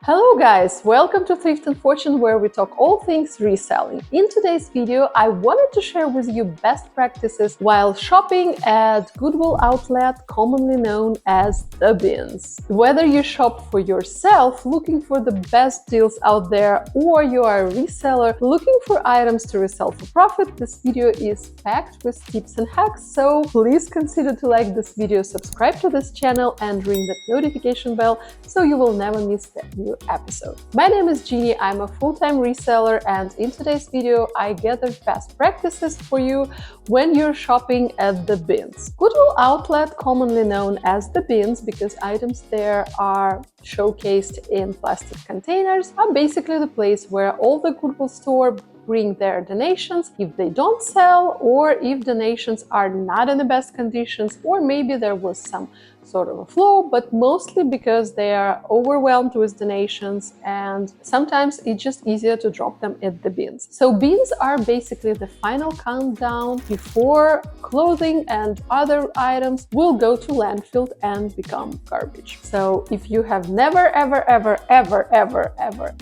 Hello guys, welcome to Thrift and Fortune, where we talk all things reselling. In today's video, I wanted to share with you best practices while shopping at Goodwill Outlet, commonly known as the bins. Whether you shop for yourself, looking for the best deals out there, or you are a reseller looking for items to resell for profit, this video is packed with tips and hacks, so please consider to like this video, subscribe to this channel and ring that notification bell so you will never miss the new episode. My name is Jeannie, I'm a full-time reseller, and in today's video I gathered best practices for you when you're shopping at the bins. Goodwill Outlet, commonly known as the bins because items there are showcased in plastic containers, are basically the place where all the Goodwill store bring their donations if they don't sell, or if donations are not in the best conditions, or maybe there was some sort of a flow, but mostly because they are overwhelmed with donations and sometimes it's just easier to drop them at the bins. So bins are basically the final countdown before clothing and other items will go to landfill and become garbage. So if you have never ever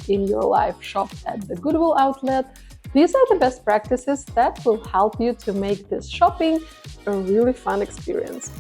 in your life shopped at the Goodwill Outlet, these are the best practices that will help you to make this shopping a really fun experience.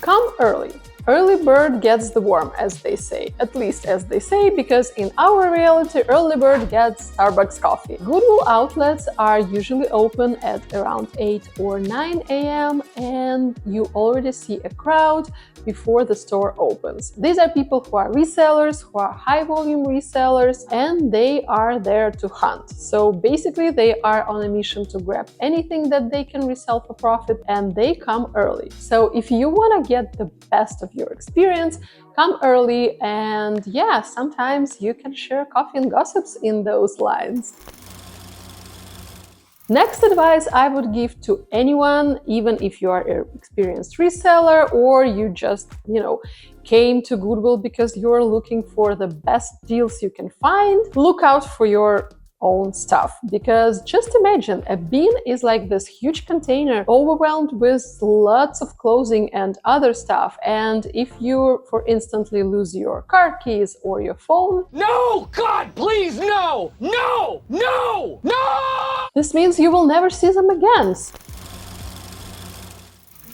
Come early. Early bird gets the worm, as they say. At least as they say, because in our reality, early bird gets Starbucks coffee. Goodwill outlets are usually open at around 8 or 9 a.m. and you already see a crowd before the store opens. These are people who are resellers, who are high volume resellers, and they are there to hunt. So basically they are on a mission to grab anything that they can resell for profit, and they come early. So if you want to get the best of your experience, come early, and yeah, sometimes you can share coffee and gossips in those lines. Next advice I would give to anyone, even if you are an experienced reseller or you just, came to Goodwill because you're looking for the best deals you can find, look out for your own stuff, because just imagine a bin is like this huge container overwhelmed with lots of clothing and other stuff, and if you for instantly lose your car keys or your phone, no, God, please, no, no, no, no, this means you will never see them again.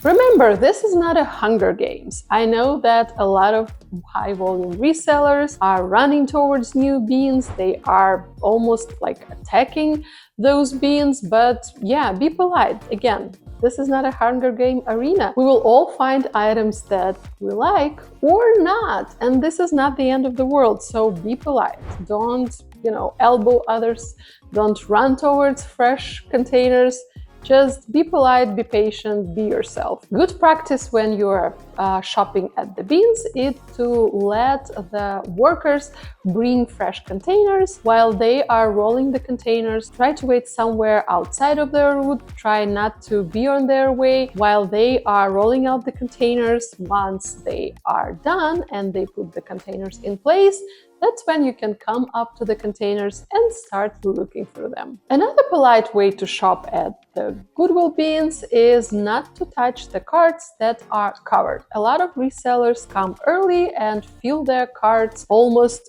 Remember, this is not a Hunger Games. I know that a lot of high-volume resellers are running towards new bins. They are almost like attacking those bins, but yeah, be polite. Again, this is not a Hunger Game arena. We will all find items that we like or not, and this is not the end of the world, so be polite. Don't, elbow others. Don't run towards fresh containers. Just be polite, be patient, be yourself. Good practice when you're shopping at the bins is to let the workers bring fresh containers while they are rolling the containers. Try to wait somewhere outside of their route. Try not to be on their way while they are rolling out the containers. Once they are done and they put the containers in place, that's when you can come up to the containers and start looking through them. Another polite way to shop at the Goodwill bins is not to touch the carts that are covered. A lot of resellers come early and fill their carts almost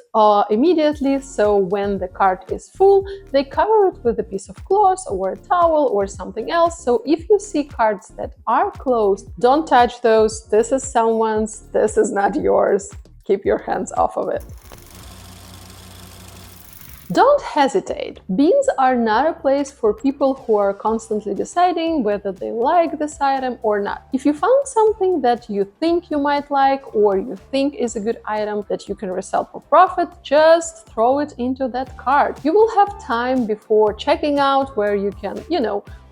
immediately, so when the cart is full, they cover it with a piece of cloth or a towel or something else. So if you see carts that are closed, don't touch those. This is someone's, this is not yours. Keep your hands off of it. Don't hesitate. Bins are not a place for people who are constantly deciding whether they like this item or not. If you found something that you think you might like or you think is a good item that you can resell for profit, just throw it into that cart. You will have time before checking out where you can,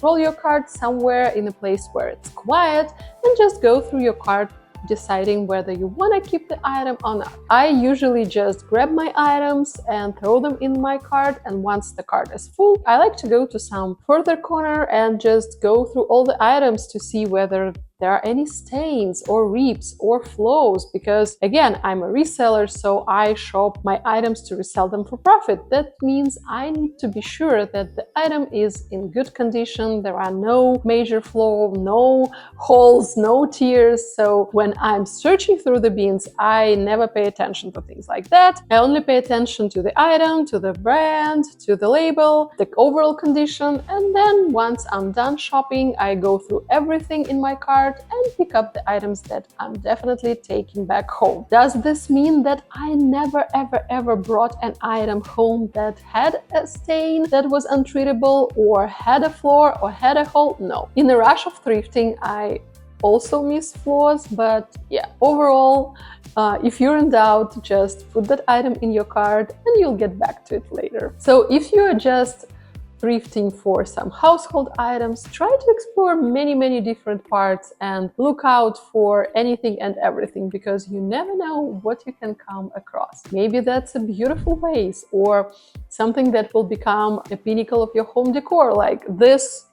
roll your cart somewhere in a place where it's quiet and just go through your cart deciding whether you want to keep the item or not. I usually just grab my items and throw them in my cart, and once the cart is full, I like to go to some further corner and just go through all the items to see whether there are any stains or rips or flaws, because again, I'm a reseller, so I shop my items to resell them for profit. That means I need to be sure that the item is in good condition, there are no major flaws, no holes, no tears. So when I'm searching through the bins, I never pay attention to things like that. I only pay attention to the item, to the brand, to the label, the overall condition, and then once I'm done shopping, I go through everything in my cart and pick up the items that I'm definitely taking back home. Does this mean that I never ever brought an item home that had a stain that was untreatable or had a flaw or had a hole? No. In the rush of thrifting, I also miss flaws, but yeah, overall, if you're in doubt, just put that item in your cart and you'll get back to it later. So if you're just thrifting for some household items, try to explore many different parts and look out for anything and everything, because you never know what you can come across. Maybe that's a beautiful vase or something that will become a pinnacle of your home decor, like this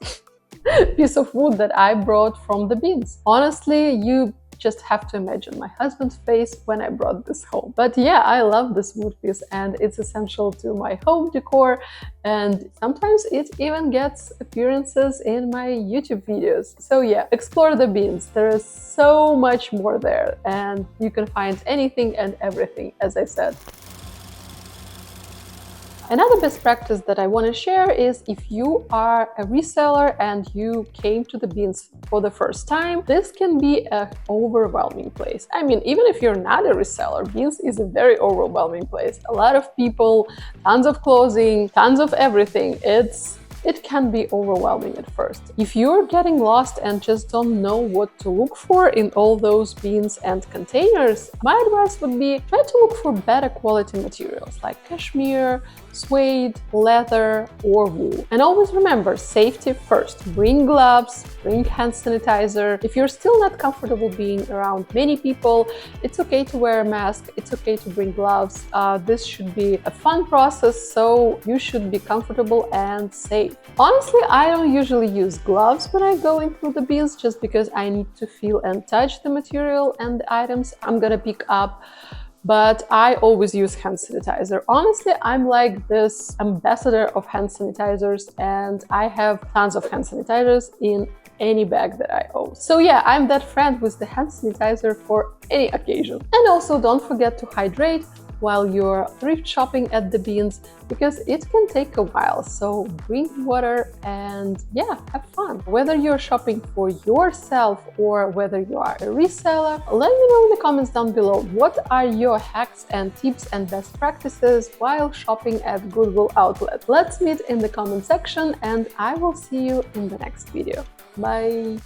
piece of wood that I brought from the bins. Honestly, you just have to imagine my husband's face when I brought this home. But yeah, I love this wood piece and it's essential to my home decor, and sometimes it even gets appearances in my YouTube videos. So yeah, explore the bins. There is so much more there and you can find anything and everything, as I said. Another best practice that I want to share is if you are a reseller and you came to the bins for the first time, this can be an overwhelming place. I mean, even if you're not a reseller, bins is a very overwhelming place. A lot of people, tons of clothing, tons of everything. It can be overwhelming at first. If you're getting lost and just don't know what to look for in all those bins and containers, my advice would be try to look for better quality materials like cashmere, suede, leather, or wool. And always remember, safety first. Bring gloves, bring hand sanitizer. If you're still not comfortable being around many people, it's okay to wear a mask, it's okay to bring gloves. This should be a fun process, so you should be comfortable and safe. Honestly, I don't usually use gloves when I go in through the bins, just because I need to feel and touch the material and the items I'm gonna pick up. But I always use hand sanitizer. Honestly, I'm like this ambassador of hand sanitizers, and I have tons of hand sanitizers in any bag that I own. So yeah, I'm that friend with the hand sanitizer for any occasion. And also don't forget to hydrate while you're thrift shopping at the bins, because it can take a while. So bring water and yeah, have fun. Whether you're shopping for yourself or whether you are a reseller, let me know in the comments down below what are your hacks and tips and best practices while shopping at Goodwill Outlet. Let's meet in the comment section and I will see you in the next video. Bye!